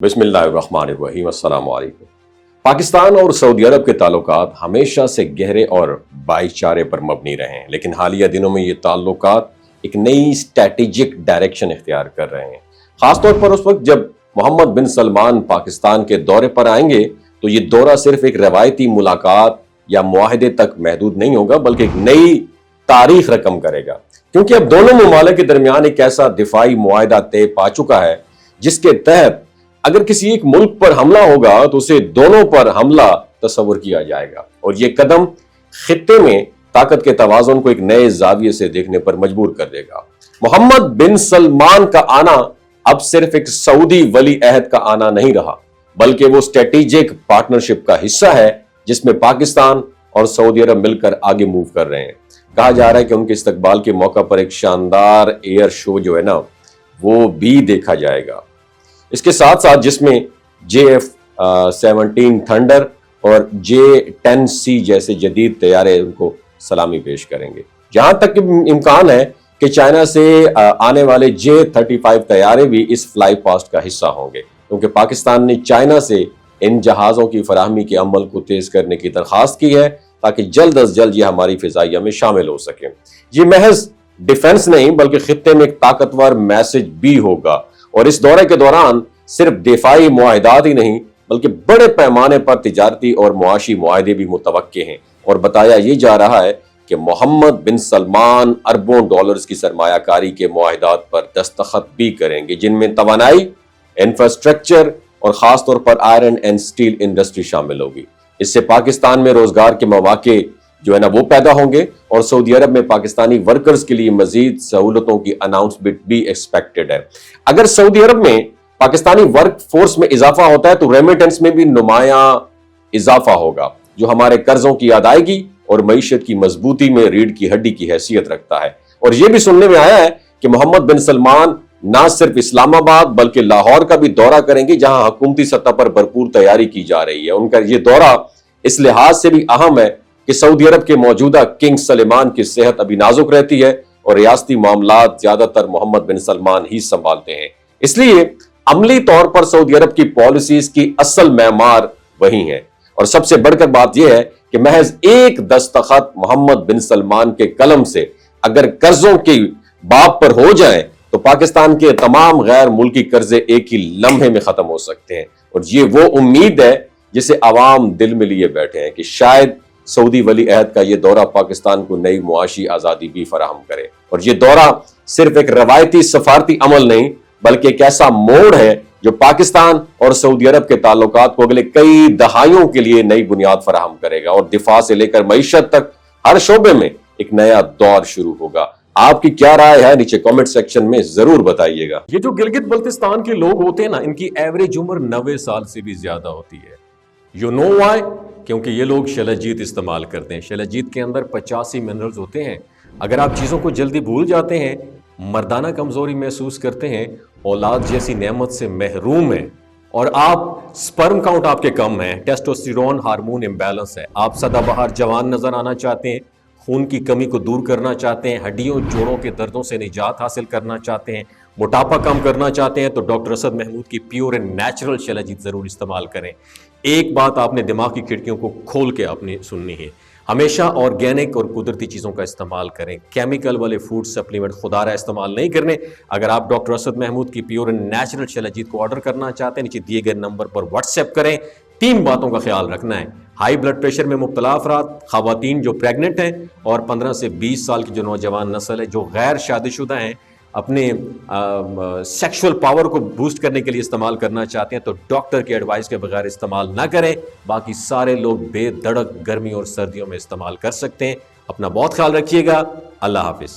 बिस्मिल्लाहिर्रहमानिर्रहीम। अस्सलाम वालेकुम। पाकिस्तान और सऊदी अरब के ताल्लुकात हमेशा से गहरे और भाईचारे पर मबनी रहे हैं, लेकिन हालिया दिनों में ये ताल्लुकात एक नई स्ट्रैटेजिक डायरेक्शन इख्तियार कर रहे हैं। खासतौर पर उस वक्त जब मोहम्मद बिन सलमान पाकिस्तान के दौरे पर आएंगे तो ये दौरा सिर्फ एक रवायती मुलाकात या मुआहदे तक महदूद नहीं होगा, बल्कि एक नई तारीख रकम करेगा, क्योंकि अब दोनों ममालिक के दरमियान एक ऐसा दिफाई मुआहदा तय पा चुका है जिसके तहत अगर किसी एक मुल्क पर हमला होगा तो उसे दोनों पर हमला तस्वर किया जाएगा, और ये कदम खित्ते में ताकत के तवाज़ुन को एक नए जाविये से देखने पर मजबूर कर देगा। मोहम्मद बिन सलमान का आना अब सिर्फ एक सऊदी वली अहद का आना नहीं रहा, बल्कि वो स्ट्रेटेजिक पार्टनरशिप का हिस्सा है जिसमें पाकिस्तान और सऊदी अरब मिलकर आगे मूव कर रहे हैं। कहा जा रहा है कि उनके इस्तकबाल के मौका पर एक शानदार एयर शो जो है ना वो भी देखा जाएगा। इसके साथ साथ जिसमें JF-17 थंडर और J-10C जैसे जदीद तैयारे उनको सलामी पेश करेंगे। जहां तक इम्कान है कि चाइना से आने वाले J-35 तैयारे भी इस फ्लाई पास्ट का हिस्सा होंगे, क्योंकि पाकिस्तान ने चाइना से इन जहाज़ों की फराहमी के अमल को तेज करने की दरख्वास्त की है ताकि जल्द अज जल्द ये हमारी फिजाइया में शामिल हो सके। ये महज डिफेंस नहीं बल्कि खित्ते में एक ताकतवर मैसेज भी होगा, और इस दौरे के दौरान सिर्फ दिफाई मुआहदात ही नहीं बल्कि बड़े पैमाने पर तिजारती और मुआशी मुआहदे भी मुतवक्के हैं। और बताया ये जा रहा है कि मोहम्मद बिन सलमान अरबों डॉलर्स की सरमायाकारी के मुआहदात पर दस्तखत भी करेंगे, जिनमें तवानाई, इंफ्रास्ट्रक्चर और खासतौर पर आयरन एंड स्टील इंडस्ट्री शामिल होगी। इससे पाकिस्तान में रोजगार के मौके जो है ना वो पैदा होंगे, और सऊदी अरब में पाकिस्तानी वर्कर्स के लिए मजीद सहूलतों की अनाउंसमेंट भी एक्सपेक्टेड है। अगर सऊदी अरब में पाकिस्तानी वर्क फोर्स में इजाफा होता है तो रेमिटेंस में भी नुमाया इजाफा होगा, जो हमारे कर्जों की अदायगी और मईशत की मजबूती में रीढ़ की हड्डी की हैसियत रखता है। और यह भी सुनने में आया है कि मोहम्मद बिन सलमान ना सिर्फ इस्लामाबाद बल्कि लाहौर का भी दौरा करेंगे, जहां हुकूमती सतह पर भरपूर तैयारी की जा रही है। उनका यह दौरा इस लिहाज से भी अहम है कि सऊदी अरब के मौजूदा किंग सलेमान की सेहत अभी नाजुक रहती है और रियासती मामलात ज्यादातर मोहम्मद बिन सलमान ही संभालते हैं। इसलिए अमली तौर पर सऊदी अरब की पॉलिसीज की असल मैमार वही है। और सबसे बढ़कर बात यह है कि महज एक दस्तखत मोहम्मद बिन सलमान के कलम से अगर कर्जों के बाब पर हो जाए तो पाकिस्तान के तमाम गैर मुल्की कर्जे एक ही लम्हे में खत्म हो सकते हैं। और ये वो उम्मीद है जिसे अवाम दिल में लिए बैठे हैं कि शायद सऊदी वली अहद का ये दौरा पाकिस्तान को नई मुआशी आज़ादी भी फराहम करे। और ये दौरा सिर्फ एक रवायती सफारती अमल नहीं बल्कि एक ऐसा मोड़ है जो पाकिस्तान और सऊदी अरब के ताल्लुकात को अगले कई दहाइयों के लिए नई बुनियाद फराहम करेगा, और दिफा से लेकर मईशत तक हर शोबे में एक नया दौर शुरू होगा। आपकी क्या राय है नीचे कमेंट सेक्शन में जरूर बताइएगा। ये जो गिलगित बल्तिस्तान के लोग होते हैं ना, इनकी एवरेज उम्र 90 साल से भी ज्यादा होती है। You know why? क्योंकि ये लोग शलजीत इस्तेमाल करते हैं। शलजीत के अंदर 85 मिनरल्स होते हैं। अगर आप चीज़ों को जल्दी भूल जाते हैं, मर्दाना कमजोरी महसूस करते हैं, औलाद जैसी नेमत से महरूम हैं, और आप स्पर्म काउंट आपके कम है, टेस्टोस्टेरोन हार्मोन इम्बैलेंस है, आप सदाबहार जवान नजर आना चाहते हैं, खून की कमी को दूर करना चाहते हैं, हड्डियों जोड़ों के दर्दों से निजात हासिल करना चाहते हैं, मोटापा कम करना चाहते हैं, तो डॉक्टर असद महमूद की प्योर एंड नेचुरल शलजीत ज़रूर इस्तेमाल करें। एक बात आपने दिमाग की खिड़कियों को खोल के आपने सुननी है, हमेशा ऑर्गेनिक और कुदरती चीज़ों का इस्तेमाल करें। केमिकल वाले फूड सप्लीमेंट खुदारा इस्तेमाल नहीं करने। अगर आप डॉक्टर असद महमूद की प्योर एंड नेचुरल शलजीत को ऑर्डर करना चाहते हैं, नीचे दिए गए नंबर पर व्हाट्सएप करें। 3 बातों का ख्याल रखना है: हाई ब्लड प्रेशर में मुब्तला अफराद, खवातीन जो प्रेग्नेंट हैं, और 15 से 20 साल की जो नौजवान नस्ल है जो गैर शादीशुदा हैं, अपने सेक्सुअल पावर को बूस्ट करने के लिए इस्तेमाल करना चाहते हैं तो डॉक्टर की एडवाइस के बगैर इस्तेमाल ना करें। बाकी सारे लोग बेधड़क गर्मी और सर्दियों में इस्तेमाल कर सकते हैं। अपना बहुत ख्याल रखिएगा। अल्लाह हाफिज।